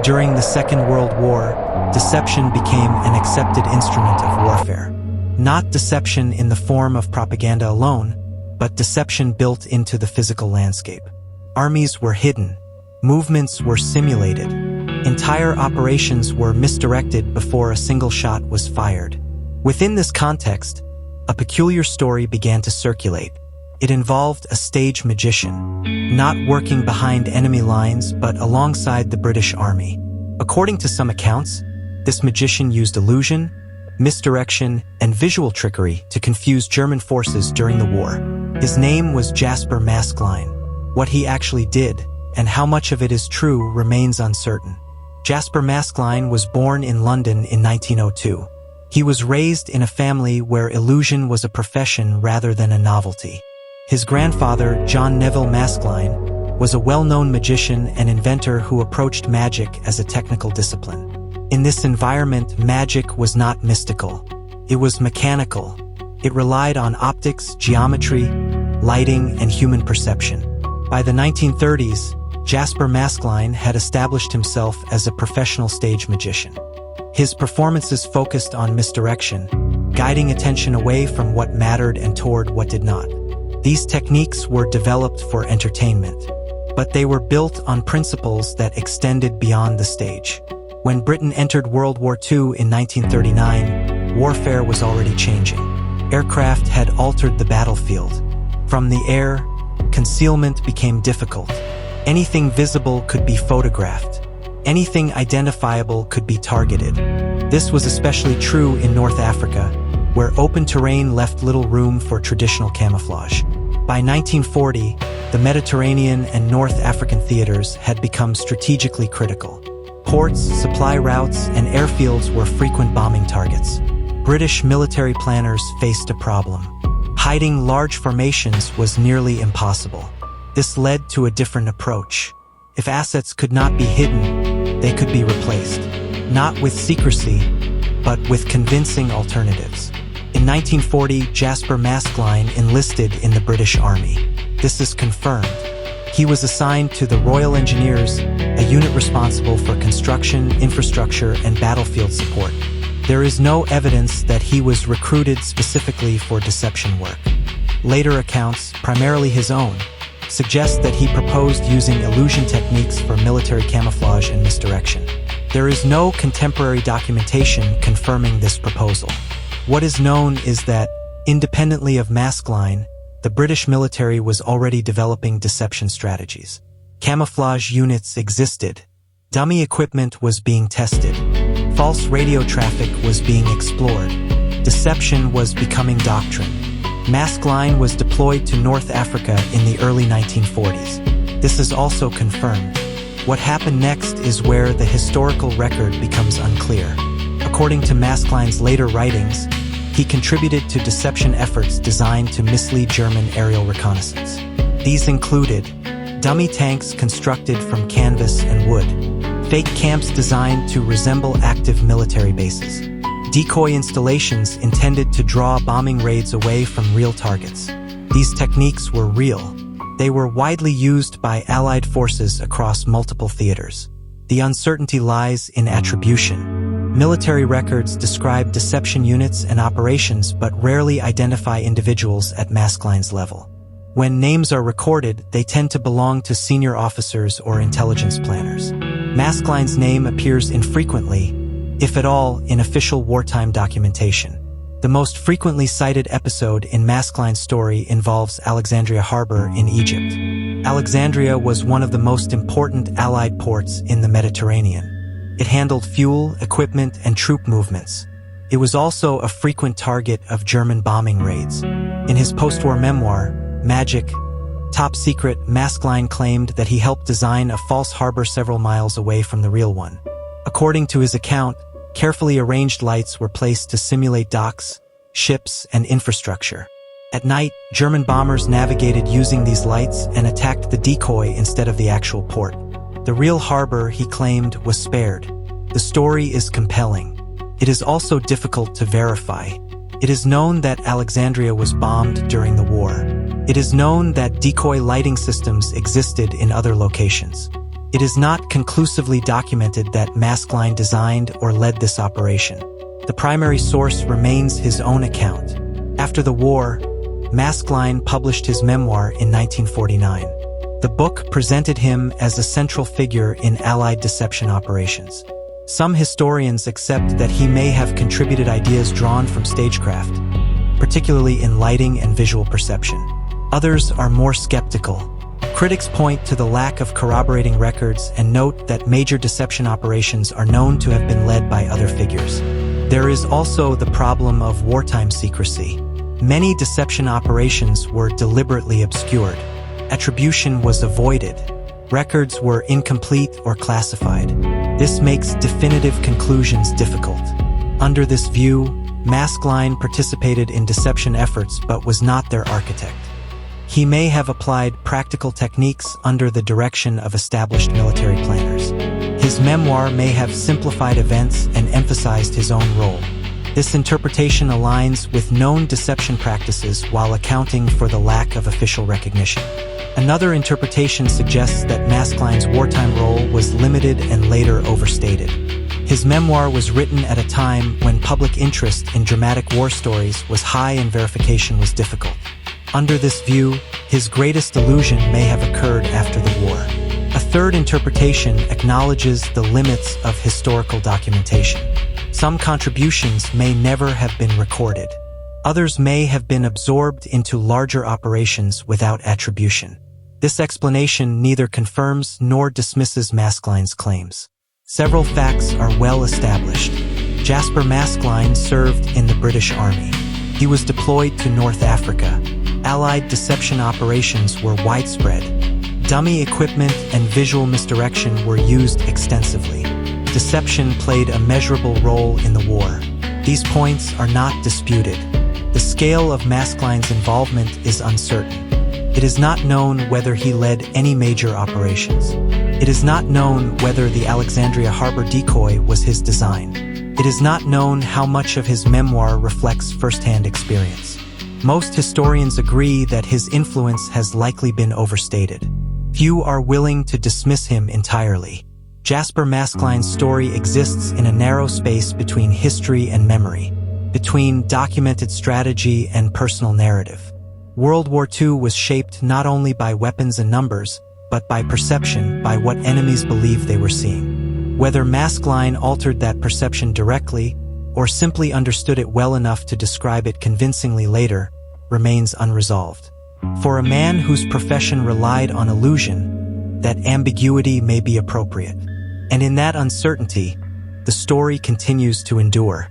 During the Second World War, deception became an accepted instrument of warfare. Not deception in the form of propaganda alone, but deception built into the physical landscape. Armies were hidden, movements were simulated, entire operations were misdirected before a single shot was fired. Within this context, a peculiar story began to circulate. It involved a stage magician, not working behind enemy lines but alongside the British Army. According to some accounts, this magician used illusion, misdirection, and visual trickery to confuse German forces during the war. His name was Jasper Maskelyne. What he actually did, and how much of it is true, remains uncertain. Jasper Maskelyne was born in London in 1902. He was raised in a family where illusion was a profession rather than a novelty. His grandfather, John Neville Maskelyne, was a well-known magician and inventor who approached magic as a technical discipline. In this environment, magic was not mystical. It was mechanical. It relied on optics, geometry, lighting, and human perception. By the 1930s, Jasper Maskelyne had established himself as a professional stage magician. His performances focused on misdirection, guiding attention away from what mattered and toward what did not. These techniques were developed for entertainment, but they were built on principles that extended beyond the stage. When Britain entered World War II in 1939, warfare was already changing. Aircraft had altered the battlefield. From the air, concealment became difficult. Anything visible could be photographed. Anything identifiable could be targeted. This was especially true in North Africa, where open terrain left little room for traditional camouflage. By 1940, the Mediterranean and North African theaters had become strategically critical. Ports, supply routes, and airfields were frequent bombing targets. British military planners faced a problem. Hiding large formations was nearly impossible. This led to a different approach. If assets could not be hidden, they could be replaced. Not with secrecy, but with convincing alternatives. In 1940, Jasper Maskelyne enlisted in the British Army. This is confirmed. He was assigned to the Royal Engineers, a unit responsible for construction, infrastructure, and battlefield support. There is no evidence that he was recruited specifically for deception work. Later accounts, primarily his own, suggest that he proposed using illusion techniques for military camouflage and misdirection. There is no contemporary documentation confirming this proposal. What is known is that, independently of Maskelyne, the British military was already developing deception strategies. Camouflage units existed. Dummy equipment was being tested. False radio traffic was being explored. Deception was becoming doctrine. Maskelyne was deployed to North Africa in the early 1940s. This is also confirmed. What happened next is where the historical record becomes unclear. According to Maskelyne's later writings, he contributed to deception efforts designed to mislead German aerial reconnaissance. These included dummy tanks constructed from canvas and wood, fake camps designed to resemble active military bases, decoy installations intended to draw bombing raids away from real targets. These techniques were real. They were widely used by Allied forces across multiple theaters. The uncertainty lies in attribution. Military records describe deception units and operations but rarely identify individuals at Maskelyne's level. When names are recorded, they tend to belong to senior officers or intelligence planners. Maskelyne's name appears infrequently, if at all, in official wartime documentation. The most frequently cited episode in Maskelyne's story involves Alexandria Harbor in Egypt. Alexandria was one of the most important Allied ports in the Mediterranean. It handled fuel, equipment, and troop movements. It was also a frequent target of German bombing raids. In his post-war memoir, Magic, Top Secret, Maskelyne claimed that he helped design a false harbor several miles away from the real one. According to his account, carefully arranged lights were placed to simulate docks, ships, and infrastructure. At night, German bombers navigated using these lights and attacked the decoy instead of the actual port. The real harbor, he claimed, was spared. The story is compelling. It is also difficult to verify. It is known that Alexandria was bombed during the war. It is known that decoy lighting systems existed in other locations. It is not conclusively documented that Maskelyne designed or led this operation. The primary source remains his own account. After the war, Maskelyne published his memoir in 1949. The book presented him as a central figure in Allied deception operations. Some historians accept that he may have contributed ideas drawn from stagecraft, particularly in lighting and visual perception. Others are more skeptical. Critics point to the lack of corroborating records and note that major deception operations are known to have been led by other figures. There is also the problem of wartime secrecy. Many deception operations were deliberately obscured. Attribution was avoided. Records were incomplete or classified. This makes definitive conclusions difficult. Under this view, Maskelyne participated in deception efforts but was not their architect. He may have applied practical techniques under the direction of established military planners. His memoir may have simplified events and emphasized his own role. This interpretation aligns with known deception practices while accounting for the lack of official recognition. Another interpretation suggests that Maskelyne's wartime role was limited and later overstated. His memoir was written at a time when public interest in dramatic war stories was high and verification was difficult. Under this view, his greatest illusion may have occurred after the war. A third interpretation acknowledges the limits of historical documentation. Some contributions may never have been recorded. Others may have been absorbed into larger operations without attribution. This explanation neither confirms nor dismisses Maskelyne's claims. Several facts are well established. Jasper Maskelyne served in the British Army. He was deployed to North Africa. Allied deception operations were widespread. Dummy equipment and visual misdirection were used extensively. Deception played a measurable role in the war. These points are not disputed. The scale of Maskelyne's involvement is uncertain. It is not known whether he led any major operations. It is not known whether the Alexandria harbor decoy was his design. It is not known how much of his memoir reflects first-hand experience. Most historians agree that his influence has likely been overstated. Few are willing to dismiss him entirely. Jasper Maskelyne's story exists in a narrow space between history and memory, between documented strategy and personal narrative. World War II was shaped not only by weapons and numbers, but by perception, by what enemies believed they were seeing. Whether Maskelyne altered that perception directly, or simply understood it well enough to describe it convincingly later, remains unresolved. For a man whose profession relied on illusion, that ambiguity may be appropriate. And in that uncertainty, the story continues to endure.